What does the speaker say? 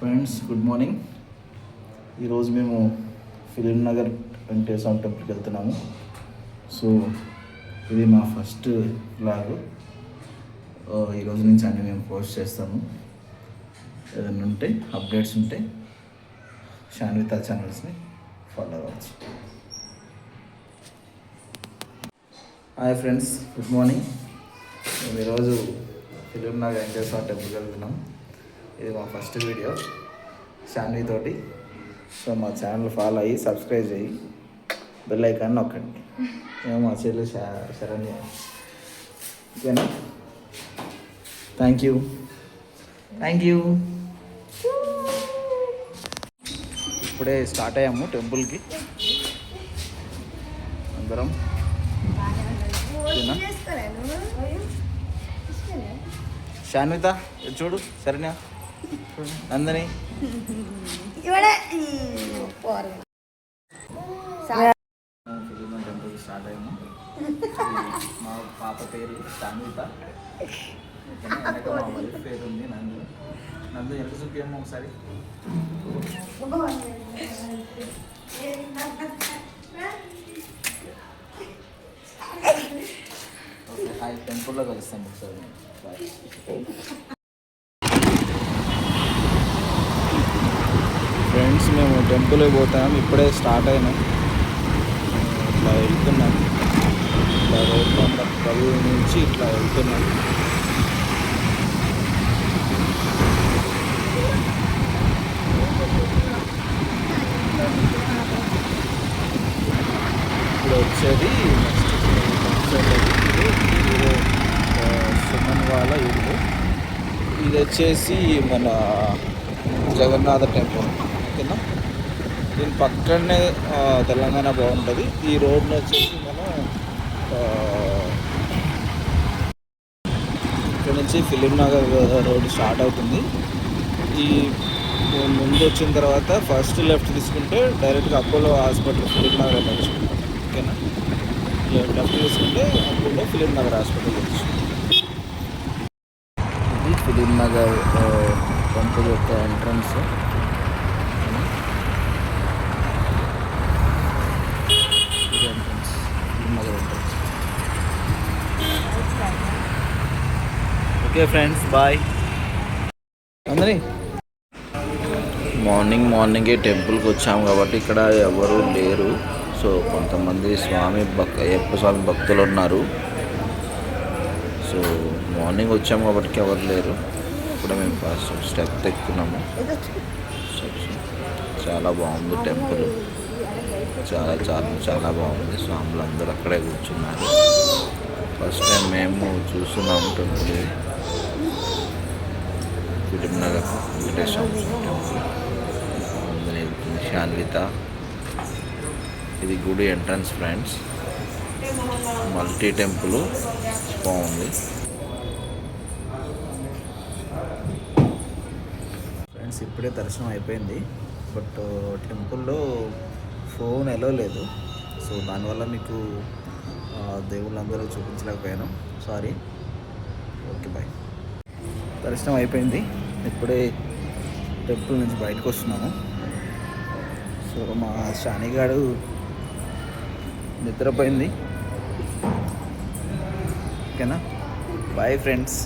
Friends good morning. ఈరోజు మేము film Nagar Venkateswara టెంపుల్కి వెళ్తున్నాము. సో ఇది మా ఫస్ట్ వ్లాగ్. ఈరోజు నుంచి అన్నీ మేము పోస్ట్ చేస్తాము. ఏదైనా ఉంటే అప్డేట్స్ ఉంటే శాన్విత ఛానల్స్ని ఫాలో అవ్వచ్చు. Hi friends, good morning. మేము ఈరోజు ఫిలిం నగర్ వెంకటేశ్వర టెంపుల్కి వెళ్తున్నాం. ఇది మా ఫస్ట్ వీడియో శాన్వి తోటి. సో మా ఛానల్ ఫాలో అయ్యి సబ్స్క్రైబ్ చేయి, బెల్ ఐకాన్ నొక్కండి. మేము మా చెల్లి శరణ్య. ఓకేనా? Thank you. ఇప్పుడే స్టార్ట్ అయ్యాము టెంపుల్కి అందరం. శాన్విత చూడు, శరణ్య, నందని. టెంపుల్కి స్టార్ట్ అయ్యాము. మా పాప పేరు శాన్విత, వెనక మా వైఫ్ పేరు ఉంది నందు. ఎంత చూపించాము ఒకసారి. ఓకే, టెంపుల్లో కలుస్తాను ఒకసారి. ఫ్రెండ్స్, మేము టెంపుల్కి పోతాం. ఇప్పుడే స్టార్ట్ అయినాం. ఇట్లా వెళ్తున్నాం. ఇట్లా రోడ్ నెంబర్ 10 నుంచి ఇట్లా వెళ్తున్నాం. ఇప్పుడు వచ్చేది సుమన్ వాళ్ళ ఇల్లు. ఇది వచ్చేసి మన జగన్నాథ టెంపుల్. ఓకేనా? దీని పక్కనే తెలంగాణ బాగుంటుంది. ఈ రోడ్ని వచ్చేసి మనం ఇక్కడ నుంచి ఫిలిం నగర్ రోడ్ స్టార్ట్ అవుతుంది. ఈ ముందు వచ్చిన తర్వాత ఫస్ట్ లెఫ్ట్ తీసుకుంటే డైరెక్ట్గా అపోలో హాస్పిటల్ ఫిలిం నగర్ వెళ్ళచ్చు. ఓకేనా? లెఫ్ట్ తీసుకుంటే అపోలో ఫిలిం నగర్ హాస్పిటల్ వచ్చు. ఇది ఫిలిం నగర్ టెంపుల్ యొక్క ఎంట్రన్స్. ఇది entrance, film Nagar entrance. Okay friends, bye. అందరి మార్నింగే టెంపుల్కి వచ్చాము కాబట్టి ఇక్కడ ఎవరు లేరు. సో కొంతమంది అయ్యప్ప స్వామి భక్తులు ఉన్నారు. సో మార్నింగ్ వచ్చాము కాబట్టి ఎవరు లేరు. ఇప్పుడే మేము ఫస్ట్ స్టెప్ ఎక్కుతున్నాము. చాలా బాగుంది టెంపుల్, చాలా బాగుంది. స్వాములు అందరూ అక్కడే కూర్చున్నారు. ఫస్ట్ టైం మేము చూస్తున్నాము temple. Film Nagar Venkateswara temple. Sanvitha. ఇది గుడి ఎంట్రన్స్ ఫ్రెండ్స్. మల్టీ టెంపుల్ బాగుంది ఫ్రెండ్స్. ఇప్పుడే దర్శనం అయిపోయింది. బట్ టెంపుల్లో ఫోన్ ఎలో లేదు. సో దానివల్ల మీకు దేవుళ్ళందరూ చూపించలేకపోయాను, సారీ. Okay, bye. దర్శనం అయిపోయింది. ఇప్పుడే టెంపుల్ నుంచి బయటకు వస్తున్నాము. సో మా శానిగాడు నిద్రపోయింది. ఓకేనా? Bye friends.